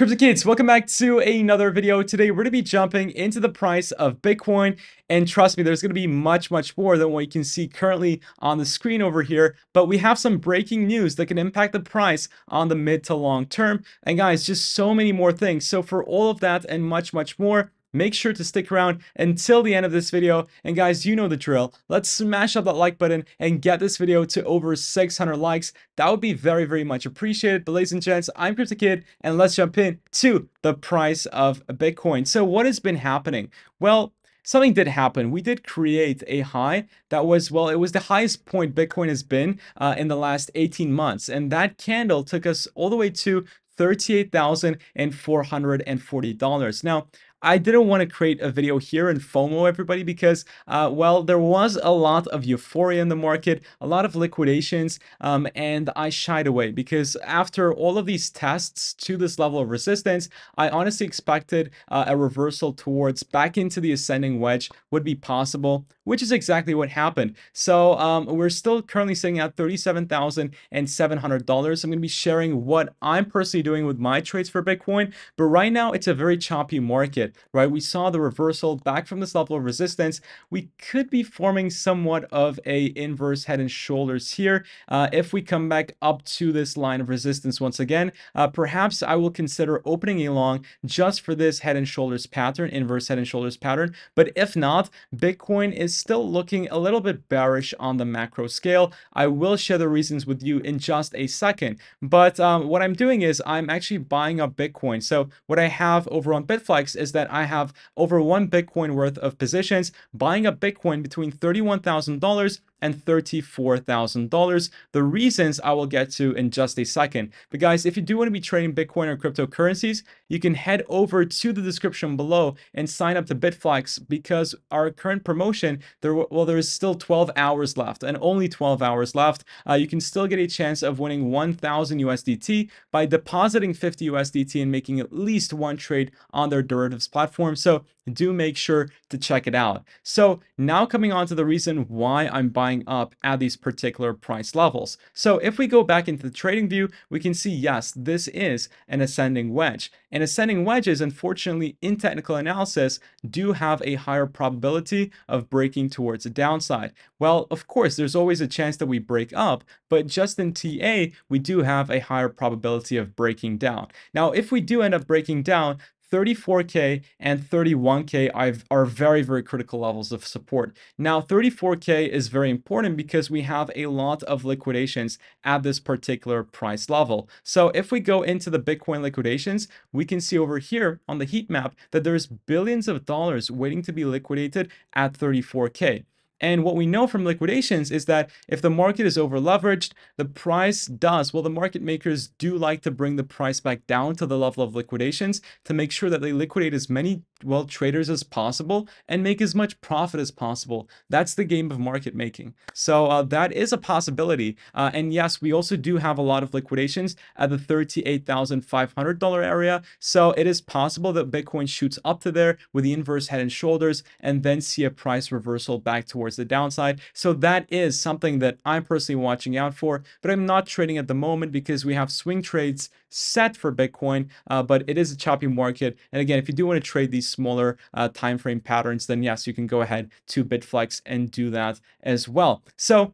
Crypto Kids, welcome back to another video. Today, we're going to be jumping into the price of Bitcoin. And trust me, there's going to be much more than what you can see currently on the screen over here. But we have some breaking news that can impact the price on the mid to long term. And guys, just so many more things. So for all of that and much more, make sure to stick around until the end of this video. And guys, you know the drill. Let's smash up that like button and get this video to over 600 likes. That would be very much appreciated. But ladies and gents, I'm Crypto Kid, and let's jump in to the price of Bitcoin. So what has been happening? Well, something did happen. We did create a high that was, well, it was the highest point Bitcoin has been in the last 18 months. And that candle took us all the way to $38,440. Now, I didn't want to create a video here and FOMO everybody because, well, there was a lot of euphoria in the market, a lot of liquidations, and I shied away because after all of these tests to this level of resistance, I honestly expected a reversal towards back into the ascending wedge would be possible, which is exactly what happened. So we're still currently sitting at $37,700. I'm going to be sharing what I'm personally doing with my trades for Bitcoin, but right now it's a very choppy market. Right, we saw the reversal back from this level of resistance. We could be forming somewhat of a inverse head and shoulders here. If we come back up to this line of resistance once again, perhaps I will consider opening a long just for this head and shoulders pattern, inverse head and shoulders pattern. But if not, Bitcoin is still looking a little bit bearish on the macro scale. I will share the reasons with you in just a second. But what I'm doing is I'm actually buying up Bitcoin. So what I have over on Bitflex is that I have over 1 Bitcoin worth of positions, buying up Bitcoin between $31,000 and $34,000. The reasons I will get to in just a second. But guys, if you do want to be trading Bitcoin or cryptocurrencies, you can head over to the description below and sign up to Bitflex because our current promotion, there is still 12 hours left and only 12 hours left. You can still get a chance of winning 1,000 USDT by depositing 50 USDT and making at least one trade on their derivatives platform. So do make sure to check it out. So now coming on to the reason why I'm buying up at these particular price levels. So if we go back into the trading view, we can see, yes, this is an ascending wedge. And ascending wedges, unfortunately, in technical analysis, do have a higher probability of breaking towards the downside. Well, of course, there's always a chance that we break up, but just in TA, we do have a higher probability of breaking down. Now, if we do end up breaking down, 34K and 31K are very critical levels of support. Now, 34K is very important because we have a lot of liquidations at this particular price level. So if we go into the Bitcoin liquidations, we can see over here on the heat map that there's billions of dollars waiting to be liquidated at 34K. And what we know from liquidations is that if the market is over leveraged, the price does, well, the market makers do like to bring the price back down to the level of liquidations to make sure that they liquidate as many, well, traders as possible and make as much profit as possible. That's the game of market making. So that is a possibility. And yes, we also do have a lot of liquidations at the $38,500 area. So it is possible that Bitcoin shoots up to there with the inverse head and shoulders and then see a price reversal back towards the downside. So that is something that I'm personally watching out for, but I'm not trading at the moment because we have swing trades set for Bitcoin, but it is a choppy market. And again, if you do want to trade these smaller time frame patterns, then yes, you can go ahead to Bitflex and do that as well. So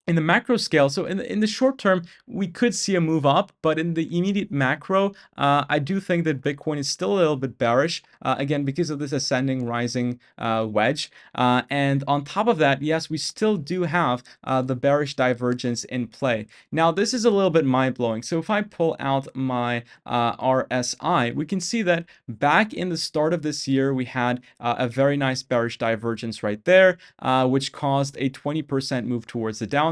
in the macro scale, so in the short term, we could see a move up, but in the immediate macro, I do think that Bitcoin is still a little bit bearish, again, because of this ascending, rising wedge. And on top of that, yes, we still do have the bearish divergence in play. Now, this is a little bit mind-blowing. So if I pull out my RSI, we can see that back in the start of this year, we had a very nice bearish divergence right there, which caused a 20% move towards the downside.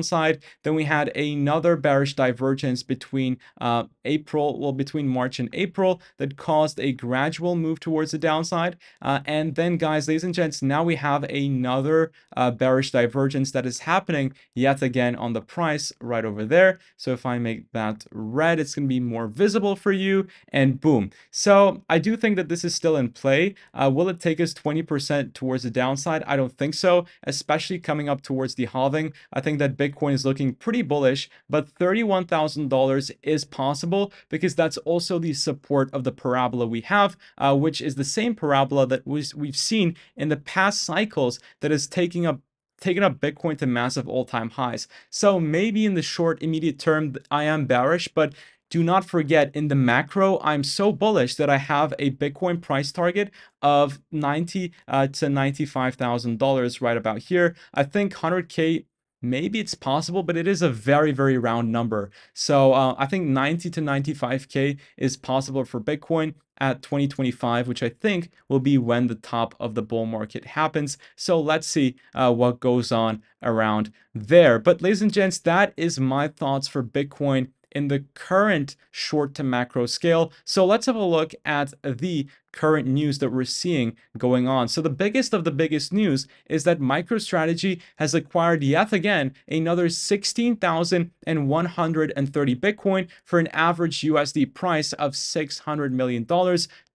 Then we had another bearish divergence between between March and April that caused a gradual move towards the downside. And then, guys, ladies and gents, now we have another bearish divergence that is happening yet again on the price right over there. So if I make that red, it's going to be more visible for you, and boom. So I do think that this is still in play. Will it take us 20% towards the downside? I don't think so, especially coming up towards the halving. I think that Bitcoin Bitcoin is looking pretty bullish, but $31,000 is possible because that's also the support of the parabola we have, which is the same parabola that we've seen in the past cycles that is taking up Bitcoin to massive all-time highs. So maybe in the short, immediate term, I am bearish, but do not forget in the macro, I'm so bullish that I have a Bitcoin price target of $90 to $95,000 right about here. I think 100K, maybe it's possible, but it is a very, very round number. So I think 90 to 95K is possible for Bitcoin at 2025, which I think will be when the top of the bull market happens. So let's see what goes on around there. But ladies and gents, that is my thoughts for Bitcoin in the current short to macro scale. So let's have a look at the current news that we're seeing going on. So the biggest of the biggest news is that MicroStrategy has acquired yet again another 16,130 Bitcoin for an average USD price of $600 million,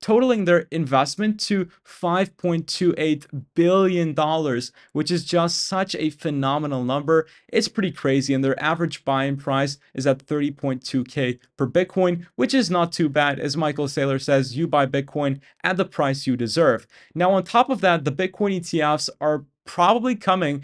totaling their investment to $5.28 billion, which is just such a phenomenal number. It's pretty crazy, and their average buy-in price is at 30.2K per Bitcoin, which is not too bad. As Michael Saylor says, you buy Bitcoin at the price you deserve. Now, on top of that, the Bitcoin ETFs are probably coming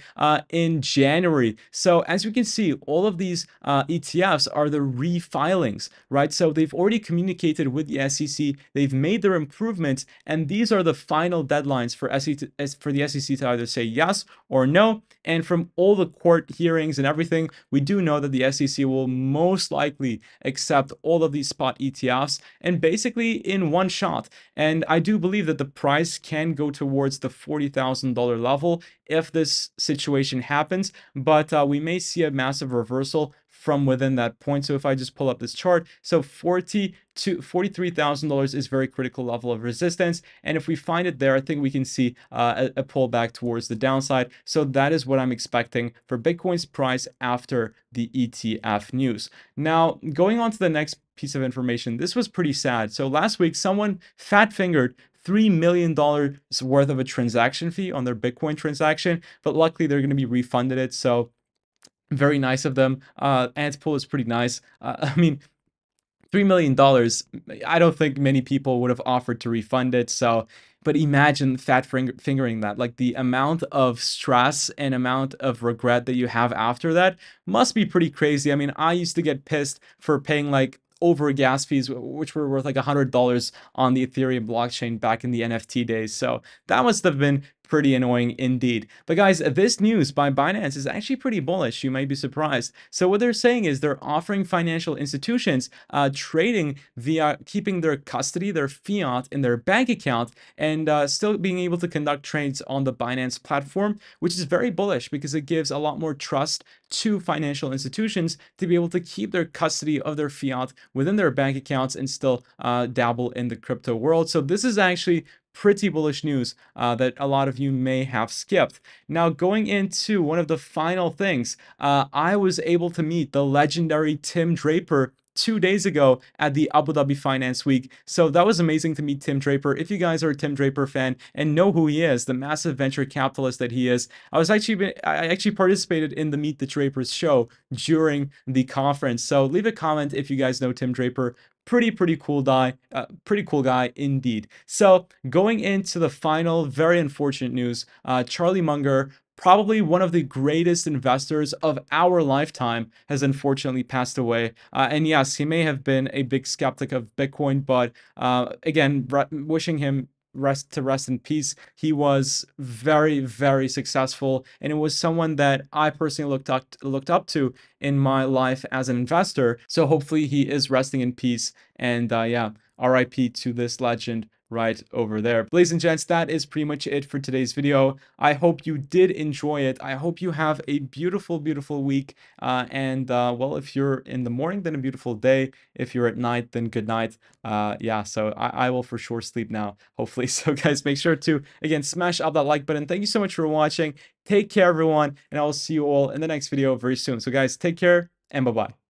in January. So as you can see, all of these ETFs are the refilings, right? So they've already communicated with the SEC, they've made their improvements, and these are the final deadlines for the SEC to either say yes or no. And from all the court hearings and everything, we do know that the SEC will most likely accept all of these spot ETFs and basically in one shot. And I do believe that the price can go towards the $40,000 level if this situation happens, but we may see a massive reversal from within that point. So if I just pull up this chart, so $40,000 to $43,000 is very critical level of resistance, and if we find it there, I think we can see a pullback towards the downside. So that is what I'm expecting for Bitcoin's price after the ETF news. Now, going on to the next piece of information, this was pretty sad. So last week, someone fat fingered $3 million worth of a transaction fee on their Bitcoin transaction, but luckily they're going to be refunded it. So very nice of them. Antpool is pretty nice. I mean, $3 million, I don't think many people would have offered to refund it. So, but imagine fingering that. Like the amount of stress and amount of regret that you have after that must be pretty crazy. I mean, I used to get pissed for paying like over gas fees, which were worth like $100 on the Ethereum blockchain back in the NFT days. So that must have been pretty annoying indeed. But guys, this news by Binance is actually pretty bullish. You might be surprised. So what they're saying is they're offering financial institutions trading via keeping their custody, their fiat in their bank account, and still being able to conduct trades on the Binance platform, which is very bullish because it gives a lot more trust to financial institutions to be able to keep their custody of their fiat within their bank accounts and still dabble in the crypto world. So this is actually pretty bullish news that a lot of you may have skipped. Now, going into one of the final things, I was able to meet the legendary Tim Draper 2 days ago at the Abu Dhabi Finance Week. So that was amazing to meet Tim Draper. If you guys are a Tim Draper fan and know who he is, the massive venture capitalist that he is, I actually participated in the Meet the Drapers show during the conference. So leave a comment if you guys know Tim Draper. Pretty cool guy, pretty cool guy indeed. So going into the final, very unfortunate news, Charlie Munger, probably one of the greatest investors of our lifetime, has unfortunately passed away. And yes, he may have been a big skeptic of Bitcoin, but again, wishing him rest in peace. He was very successful, and it was someone that I personally looked up to in my life as an investor. So hopefully he is resting in peace, and yeah, RIP to this legend right over there. Ladies and gents, that is pretty much it for today's video. I hope you did enjoy it. I hope you have a beautiful week, and well, if you're in the morning, then a beautiful day. If you're at night, then good night. Yeah, so I will for sure sleep now, hopefully. So guys, make sure to, again, smash up that like button. Thank you so much for watching. Take care, everyone, and I will see you all in the next video very soon. So guys, take care and bye-bye.